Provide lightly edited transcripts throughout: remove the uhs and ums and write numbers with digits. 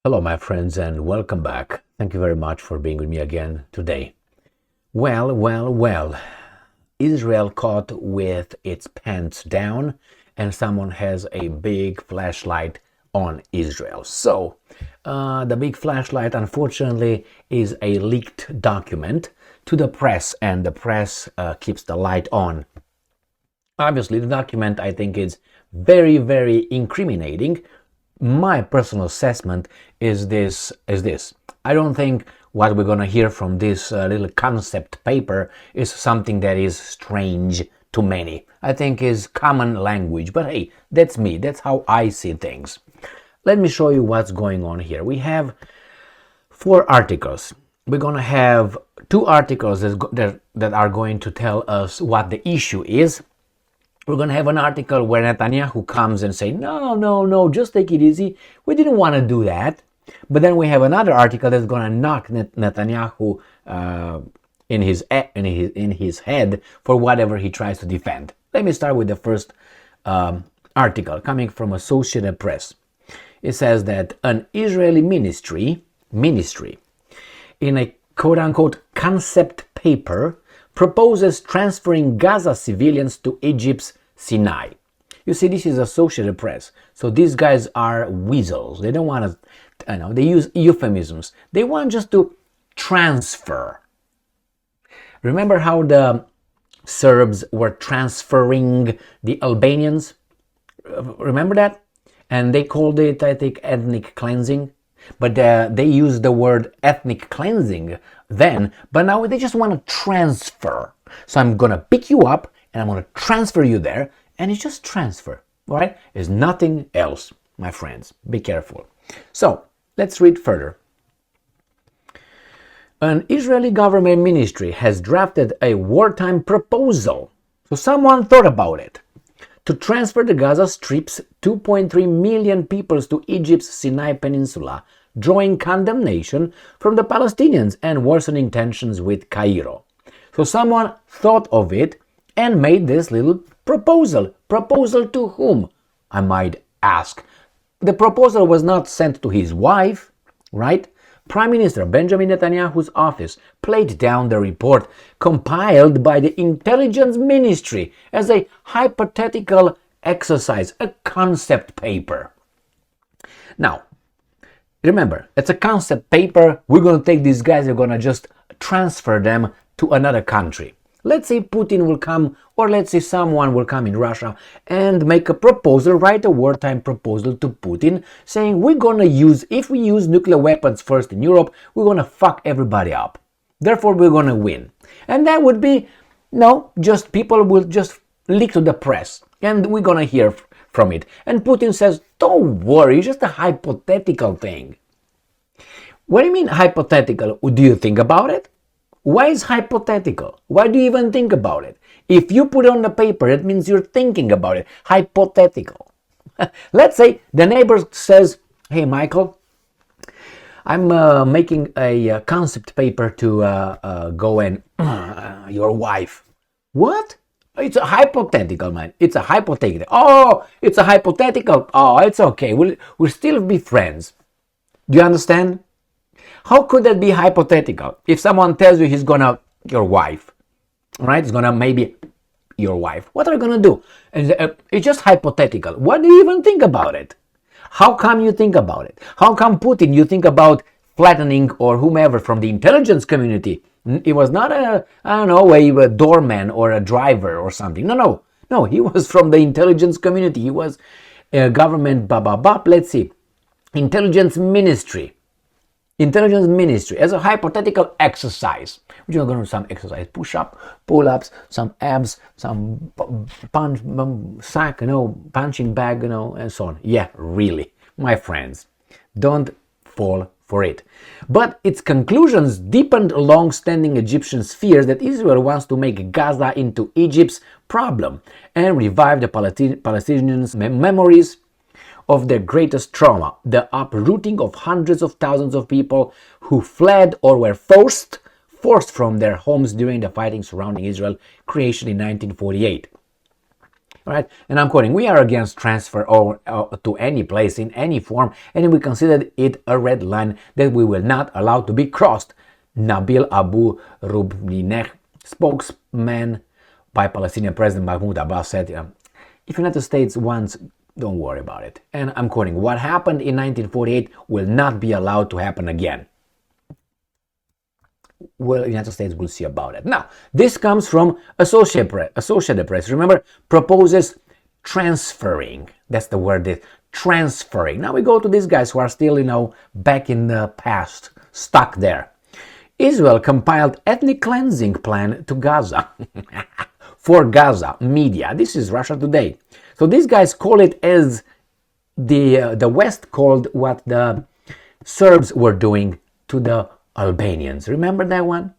Hello, my friends, and welcome back. Thank you very much for being with me again today. Well. Israel caught with its pants down, and someone has a big flashlight on Israel. So, the big flashlight, unfortunately, is a leaked document to the press, and the press keeps the light on. Obviously, the document, I think, is very incriminating. My personal assessment is this. I don't think what we're going to hear from this little concept paper is something that is strange to many. I think is common language, but hey, that's me. That's how I see things. Let me show you what's going on here. We have 4 articles. We're going to have 2 articles that are going to tell us what the issue is. We're going to have an article where Netanyahu comes and say, no, just take it easy. We didn't want to do that. But then we have another article that's going to knock Netanyahu in his head for whatever he tries to defend. Let me start with the first article coming from Associated Press. It says that an Israeli ministry, in a quote-unquote concept paper, proposes transferring Gaza civilians to Egypt's Sinai. You see, this is Associated Press. So these guys are weasels. They don't want to, they use euphemisms. They want just to transfer. Remember how the Serbs were transferring the Albanians? Remember that? And they called it, I think, ethnic cleansing. But they used the word ethnic cleansing then, but now they just want to transfer. So I'm going to pick you up and I'm going to transfer you there, and it's just transfer, all right? It's nothing else, my friends. Be careful. So let's read further. An Israeli government ministry has drafted a wartime proposal. So someone thought about it. To transfer the Gaza Strip's 2.3 million people to Egypt's Sinai Peninsula, drawing condemnation from the Palestinians and worsening tensions with Cairo. So someone thought of it and made this little proposal. Proposal to whom, I might ask? The proposal was not sent to his wife, right? Prime Minister Benjamin Netanyahu's office played down the report compiled by the intelligence ministry as a hypothetical exercise, a concept paper. Now, remember, it's a concept paper. We're going to take these guys, we're going to just transfer them to another country. Let's say Putin will come, or let's say someone will come in Russia and make a proposal, write a wartime proposal to Putin, saying we're going to use, if we use nuclear weapons first in Europe, we're going to fuck everybody up. Therefore, we're going to win. And that would be, just people will just leak to the press, and we're going to hear from it. And Putin says, don't worry, it's just a hypothetical thing. What do you mean hypothetical? Do you think about it? Why is hypothetical? Why do you even think about it? If you put it on the paper, it means you're thinking about it. Hypothetical. Let's say the neighbor says, hey, Michael, I'm making a concept paper to go and your wife. What? It's a hypothetical, man. It's a hypothetical. Oh, it's a hypothetical. Oh, it's okay. We'll still be friends. Do you understand? How could that be hypothetical? If someone tells you he's gonna, your wife, right? He's gonna maybe your wife. What are you gonna do? And it's just hypothetical. What do you even think about it? How come you think about it? How come Putin, you think about flattening or whomever from the intelligence community? It was not a doorman or a driver or something. No, he was from the intelligence community. He was a government, let's see, intelligence ministry as a hypothetical exercise. We're going to do some exercise, push-up, pull-ups, some abs, some punching bag, and so on. Yeah, really, my friends, don't fall for it. But its conclusions deepened long-standing Egyptian fears that Israel wants to make Gaza into Egypt's problem and revive the Palestinians' memories of their greatest trauma, the uprooting of hundreds of thousands of people who fled or were forced from their homes during the fighting surrounding Israel creation in 1948. All right, and I'm quoting, "We are against transfer to any place in any form, and we consider it a red line that we will not allow to be crossed," Nabil Abu Rubineh, spokesman by Palestinian President Mahmoud Abbas, said, "If the United States wants, don't worry about it." And I'm quoting, "What happened in 1948 will not be allowed to happen again." Well, the United States will see about it. Now, this comes from Associated Press. Remember, proposes transferring. That's the word, transferring. Now we go to these guys who are still, back in the past, stuck there. Israel compiled ethnic cleansing plan to Gaza. For Gaza media. This is Russia Today. So these guys call it as the West called what the Serbs were doing to the Albanians. Remember that one?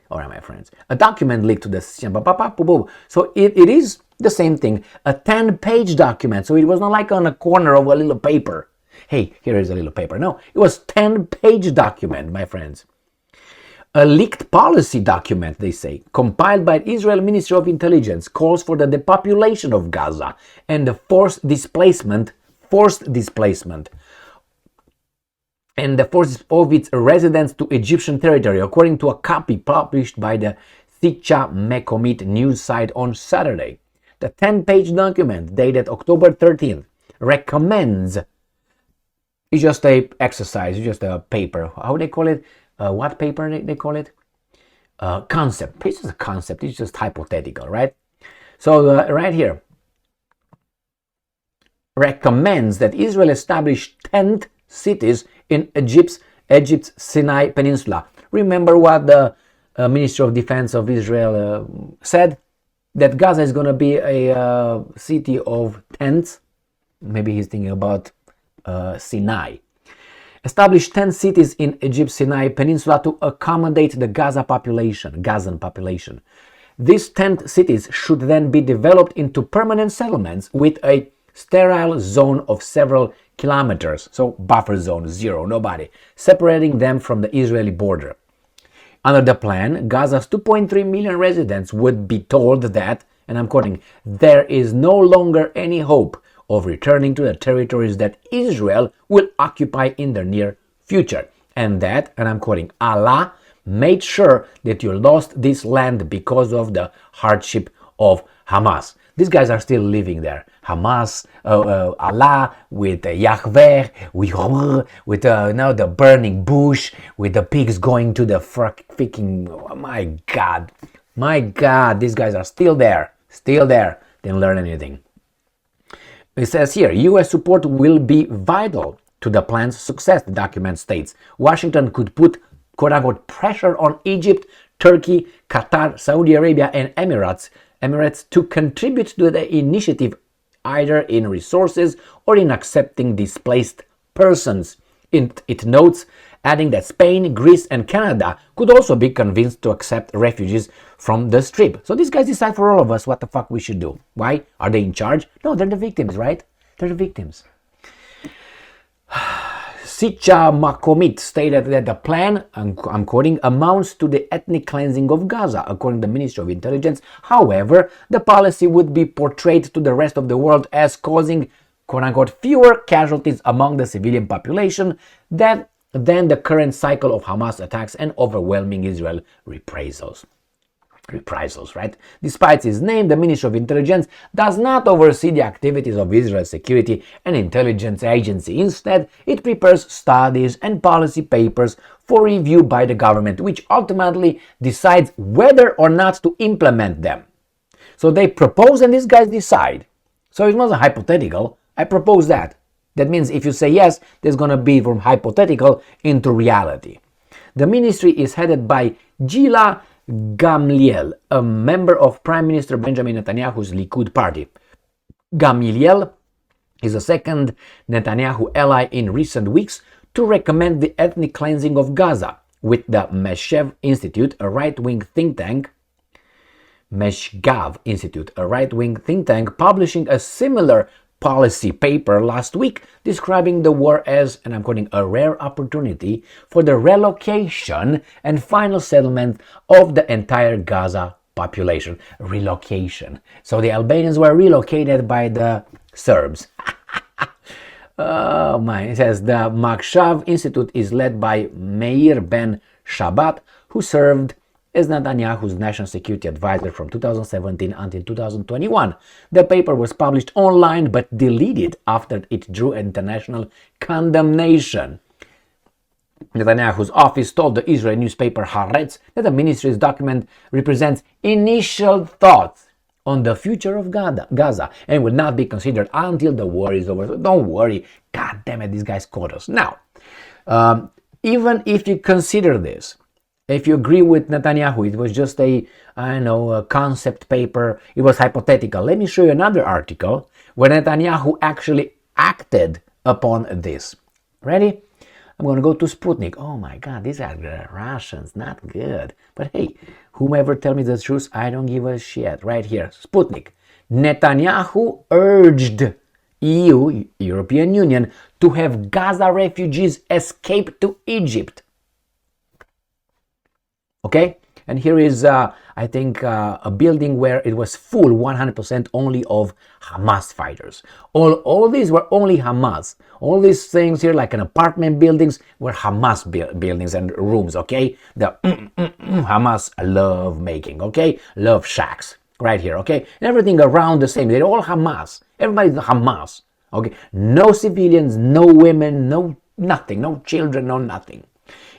All right, my friends. A document leaked to the... So it is the same thing. A 10-page document. So it was not like on a corner of a little paper. Hey, here is a little paper. No, it was 10-page document, my friends. A leaked policy document, they say, compiled by Israel Ministry of Intelligence, calls for the depopulation of Gaza and the forced displacement and the force of its residents to Egyptian territory, according to a copy published by the Thicha Mekomit news site on Saturday. The 10-page document, dated October 13th, recommends... It's just a exercise, it's just a paper. How they call it? What paper they call it? Concept. It's just a concept. It's just hypothetical, right? So right here, recommends that Israel establish tent cities in Egypt's Sinai Peninsula. Remember what the Ministry of Defense of Israel said? That Gaza is going to be a city of tents. Maybe he's thinking about Sinai. Establish 10 cities in Egypt's Sinai Peninsula to accommodate the Gazan population. These tent cities should then be developed into permanent settlements with a sterile zone of several kilometers, so buffer zone, zero, nobody, separating them from the Israeli border. Under the plan, Gaza's 2.3 million residents would be told that, and I'm quoting, "there is no longer any hope of returning to the territories that Israel will occupy in the near future." And that, and I'm quoting, "Allah made sure that you lost this land because of the hardship of Hamas." These guys are still living there. Hamas, Allah, with Yahweh, with now the burning bush, with the pigs going to the freaking, oh my God, these guys are still there. Didn't learn anything. It says here, U.S. support will be vital to the plan's success, the document states. Washington could put, quote-unquote, pressure on Egypt, Turkey, Qatar, Saudi Arabia, and Emirates to contribute to the initiative either in resources or in accepting displaced persons. It notes, adding that Spain, Greece, and Canada could also be convinced to accept refugees from the Strip. So these guys decide for all of us what the fuck we should do. Why? Are they in charge? No, they're the victims, right? They're the victims. Thicha Mekomit stated that the plan, I'm quoting, amounts to the ethnic cleansing of Gaza, according to the Ministry of Intelligence. However, the policy would be portrayed to the rest of the world as causing, quote-unquote, fewer casualties among the civilian population than the current cycle of Hamas attacks and overwhelming Israel reprisals, right? Despite its name, the Ministry of Intelligence does not oversee the activities of Israel's security and intelligence agency. Instead, it prepares studies and policy papers for review by the government, which ultimately decides whether or not to implement them. So they propose and these guys decide. So it wasn't hypothetical. I propose that. That means if you say yes, there's going to be from hypothetical into reality. The ministry is headed by Gila Gamliel, a member of Prime Minister Benjamin Netanyahu's Likud party. Gamliel is the second Netanyahu ally in recent weeks to recommend the ethnic cleansing of Gaza, with the Meshgav Institute, a right-wing think tank, publishing a similar policy paper last week describing the war as, and I'm quoting, a rare opportunity for the relocation and final settlement of the entire Gaza population, relocation. So the Albanians were relocated by the Serbs. Oh my, it says the Makshav Institute is led by Meir Ben Shabat, who served as Netanyahu's national security advisor from 2017 until 2021. The paper was published online but deleted after it drew international condemnation. Netanyahu's office told the Israeli newspaper Haaretz that the ministry's document represents initial thoughts on the future of Gaza and will not be considered until the war is over. So don't worry. God damn it, these guys caught us. Now, even if you consider this, if you agree with Netanyahu, it was just a concept paper, it was hypothetical. Let me show you another article where Netanyahu actually acted upon this. Ready? I'm going to go to Sputnik. Oh my God, these are the Russians, not good. But hey, whomever tell me the truth, I don't give a shit. Right here, Sputnik. Netanyahu urged EU, European Union, to have Gaza refugees escape to Egypt. Okay? And here is, I think, a building where it was full 100% only of Hamas fighters. All these were only Hamas. All these things here, like an apartment buildings, were Hamas buildings and rooms, okay? The Hamas love making, okay? Love shacks, right here, okay? And everything around the same. They're all Hamas. Everybody's Hamas, okay? No civilians, no women, no nothing, no children, no nothing.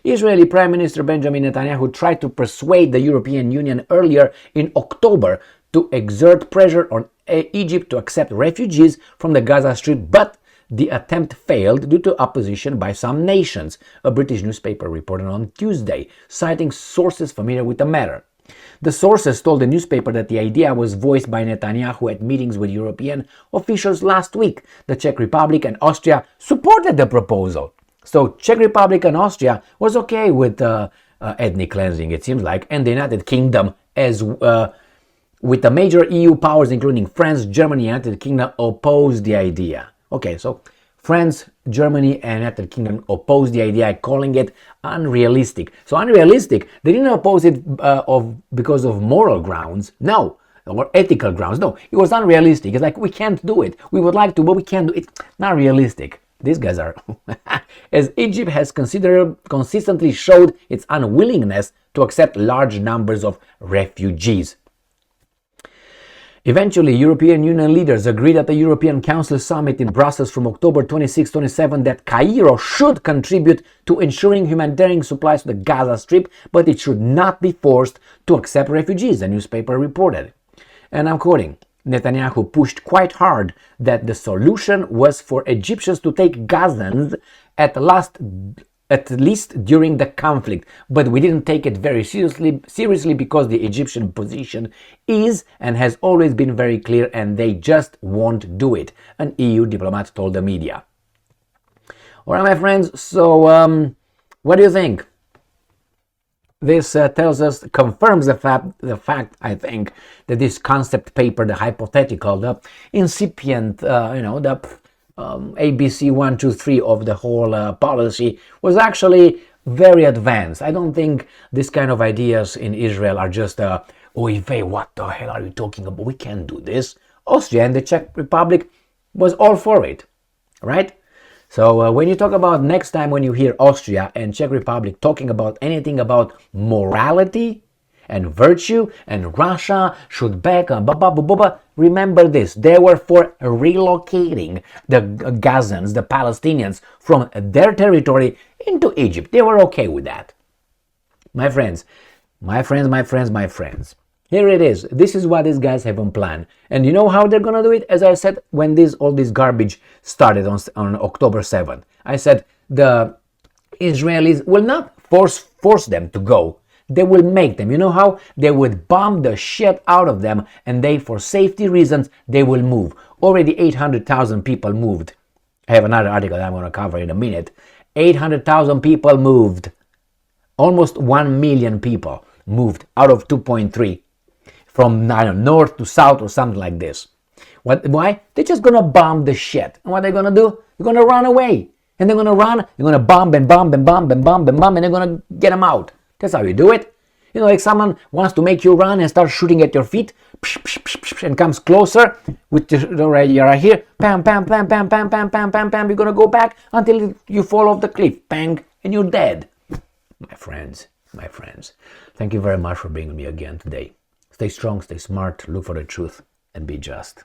Israeli Prime Minister Benjamin Netanyahu tried to persuade the European Union earlier in October to exert pressure on Egypt to accept refugees from the Gaza Strip, but the attempt failed due to opposition by some nations, a British newspaper reported on Tuesday, citing sources familiar with the matter. The sources told the newspaper that the idea was voiced by Netanyahu at meetings with European officials last week. The Czech Republic and Austria supported the proposal. So Czech Republic and Austria was okay with ethnic cleansing, it seems like, and the United Kingdom, as with the major EU powers, including France, Germany, and United Kingdom, opposed the idea. Okay, so France, Germany, and United Kingdom opposed the idea, calling it unrealistic. So unrealistic, they didn't oppose it because of moral grounds, no, or ethical grounds. No, it was unrealistic. It's like, we can't do it. We would like to, but we can't do it. Not realistic. These guys are, as Egypt has consistently showed its unwillingness to accept large numbers of refugees. Eventually, European Union leaders agreed at the European Council summit in Brussels from October 26-27 that Cairo should contribute to ensuring humanitarian supplies to the Gaza Strip, but it should not be forced to accept refugees, the newspaper reported. And I'm quoting, Netanyahu pushed quite hard that the solution was for Egyptians to take Gazans at least during the conflict, but we didn't take it very seriously because the Egyptian position is and has always been very clear, and they just won't do it, an EU diplomat told the media. All right, my friends, so what do you think? This tells us, confirms the fact, I think, that this concept paper, the hypothetical, the incipient, the ABC 1, 2, 3 of the whole policy was actually very advanced. I don't think this kind of ideas in Israel are just, oy vey, what the hell are you talking about? We can't do this. Austria and the Czech Republic was all for it, right? So when you talk about next time when you hear Austria and Czech Republic talking about anything about morality and virtue and Russia should back and remember this, they were for relocating the Gazans, the Palestinians, from their territory into Egypt. They were okay with that. My friends, here it is. This is what these guys have on plan. And you know how they're going to do it? As I said, when all this garbage started on October 7th, I said the Israelis will not force them to go. They will make them. You know how? They would bomb the shit out of them, and they, for safety reasons, they will move. Already 800,000 people moved. I have another article that I'm going to cover in a minute. 800,000 people moved. Almost 1 million people moved out of 2.3. From north to south or something like this. Why? They're just going to bomb the shit. And what they're going to do? They're going to run away. And they're going to run, they're going to bomb and bomb and bomb and bomb and bomb, and they're going to get them out. That's how you do it. You know, like someone wants to make you run and start shooting at your feet, and comes closer with the right, you're right here, bam, bam, bam, bam, bam, bam, bam, bam, bam. You're gonna go back until you fall off the cliff, bang, and you're dead. My friends, thank you very much for being with me again today. Stay strong, stay smart, look for the truth, and be just.